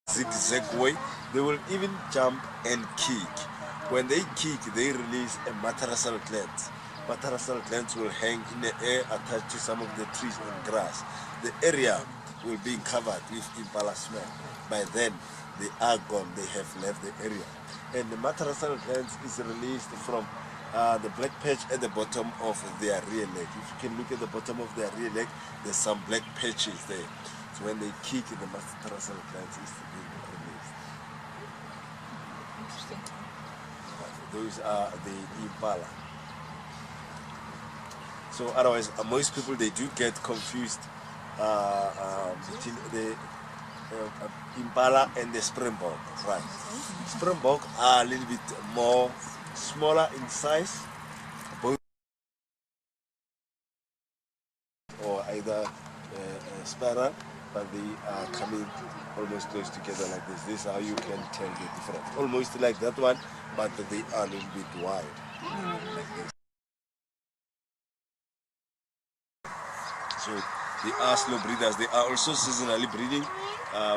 Zigzag way. They will even jump and kick. When they kick, they release a metatarsal gland. Metatarsal glands will hang in the air attached to some of the trees and grass. The area will be covered with impala smell. By then, they are gone. They have left the area. And the metatarsal glands is released from the black patch at the bottom of their rear leg. If you can look at the bottom of their rear leg, there's some black patches there. So when they kick, the metatarsal glands is released. Interesting. Those are the impala. So otherwise, most people, they do get confused between the impala and the springbok, right? Springbok are a little bit more smaller in size, both or either spiral, but they are coming almost close together like this. This is how you can tell the difference. Almost like that one, but they are a little bit wide, like this. So they are slow breeders. They are also seasonally breeding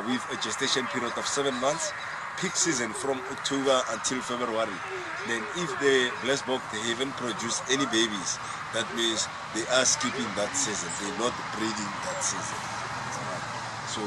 with a gestation period of 7 months. Peak season from October until February. Then if the blessbok, they haven't produced any babies, that means they are skipping that season. They're not breeding that season. So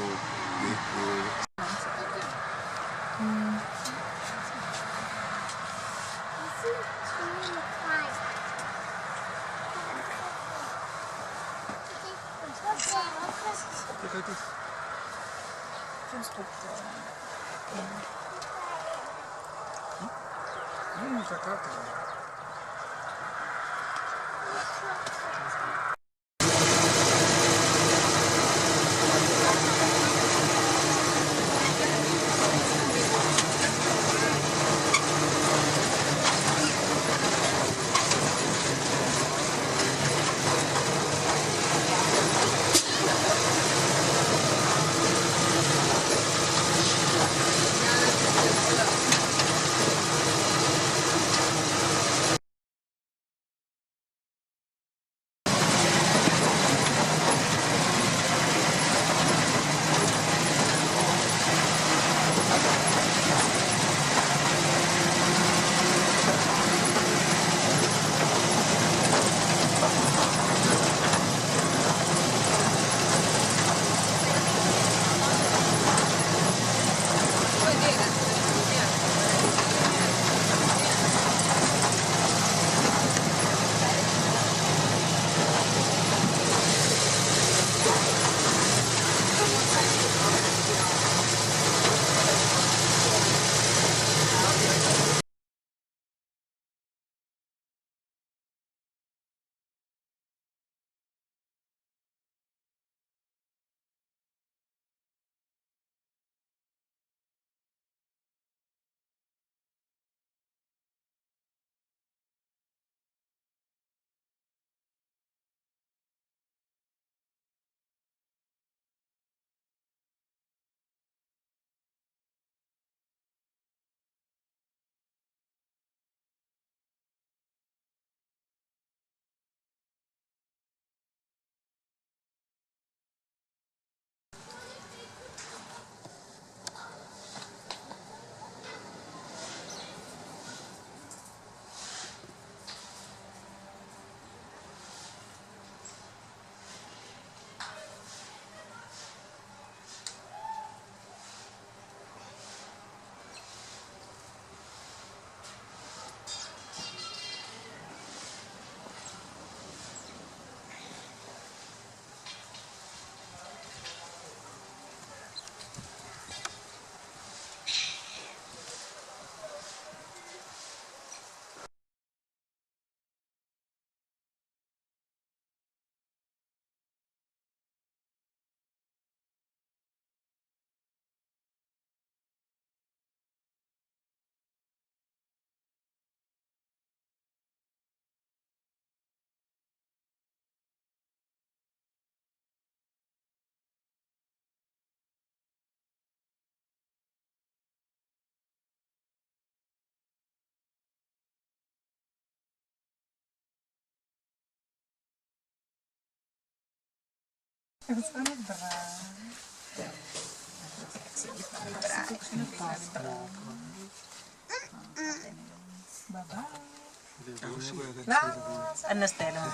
Ano style mo?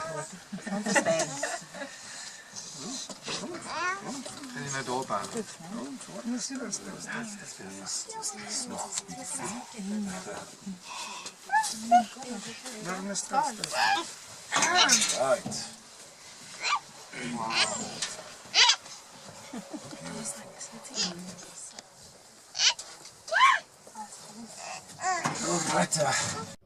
Ano style? Kan je naar doorgaan? Right. Wow. Right.